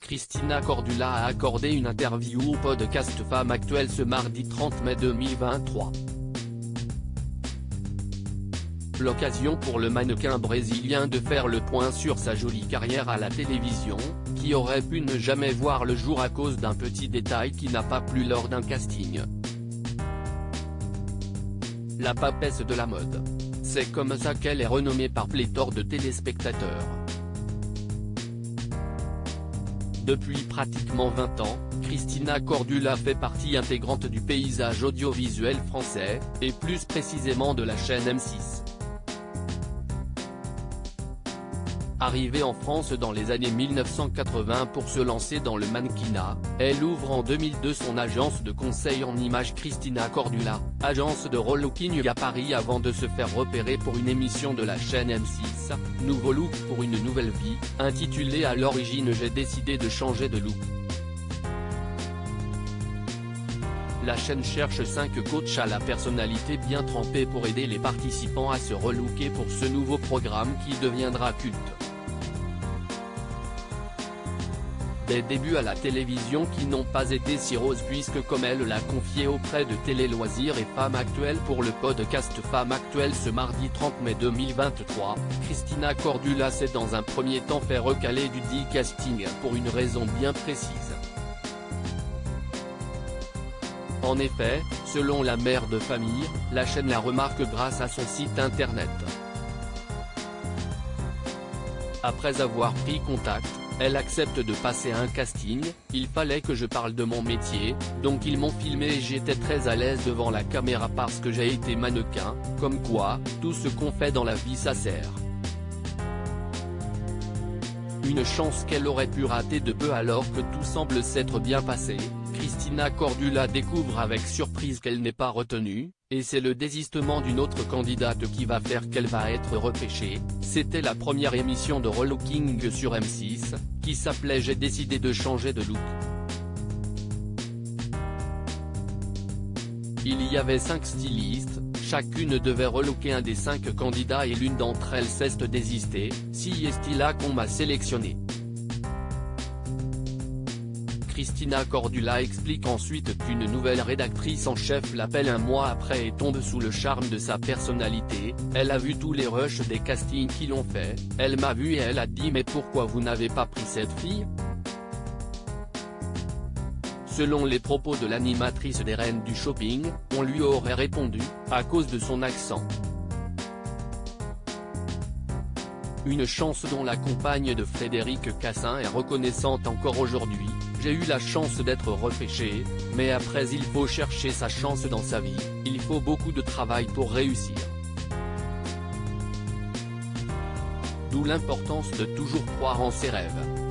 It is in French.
Christina Cordula a accordé une interview au podcast Femme Actuelle ce mardi 30 mai 2023. L'occasion pour le mannequin brésilien de faire le point sur sa jolie carrière à la télévision, qui aurait pu ne jamais voir le jour à cause d'un petit détail qui n'a pas plu lors d'un casting. La papesse de la mode. C'est comme ça qu'elle est renommée par pléthore de téléspectateurs. Depuis pratiquement 20 ans, Christina Cordula fait partie intégrante du paysage audiovisuel français, et plus précisément de la chaîne M6. Arrivée en France dans les années 1980 pour se lancer dans le mannequinat, elle ouvre en 2002 son agence de conseil en images Christina Cordula, agence de relooking à Paris avant de se faire repérer pour une émission de la chaîne M6, Nouveau Look pour une nouvelle vie, intitulée à l'origine J'ai décidé de changer de look. La chaîne cherche 5 coachs à la personnalité bien trempée pour aider les participants à se relooker pour ce nouveau programme qui deviendra culte. Des débuts à la télévision qui n'ont pas été si roses puisque comme elle l'a confié auprès de Télé Loisirs et Femme Actuelle pour le podcast Femme Actuelle ce mardi 30 mai 2023, Christina Cordula s'est dans un premier temps fait recaler du dit casting pour une raison bien précise. En effet, selon la mère de famille, la chaîne la remarque grâce à son site internet. Après avoir pris contact, elle accepte de passer un casting, il fallait que je parle de mon métier, donc ils m'ont filmé et j'étais très à l'aise devant la caméra parce que j'ai été mannequin, comme quoi, tout ce qu'on fait dans la vie ça sert. Une chance qu'elle aurait pu rater de peu alors que tout semble s'être bien passé. Christina Cordula découvre avec surprise qu'elle n'est pas retenue, et c'est le désistement d'une autre candidate qui va faire qu'elle va être repêchée. C'était la première émission de relooking sur M6, qui s'appelait J'ai décidé de changer de look. Il y avait 5 stylistes, chacune devait relooker un des 5 candidats et l'une d'entre elles s'est désistée, si est-il là qu'on m'a sélectionné. Christina Cordula explique ensuite qu'une nouvelle rédactrice en chef l'appelle un mois après et tombe sous le charme de sa personnalité. Elle a vu tous les rushs des castings qui l'ont fait, elle m'a vu et elle a dit mais pourquoi vous n'avez pas pris cette fille ? Selon les propos de l'animatrice des Reines du Shopping, on lui aurait répondu, à cause de son accent. Une chance dont la compagne de Frédéric Cassin est reconnaissante encore aujourd'hui. J'ai eu la chance d'être repêchée, mais après il faut chercher sa chance dans sa vie, il faut beaucoup de travail pour réussir. D'où l'importance de toujours croire en ses rêves.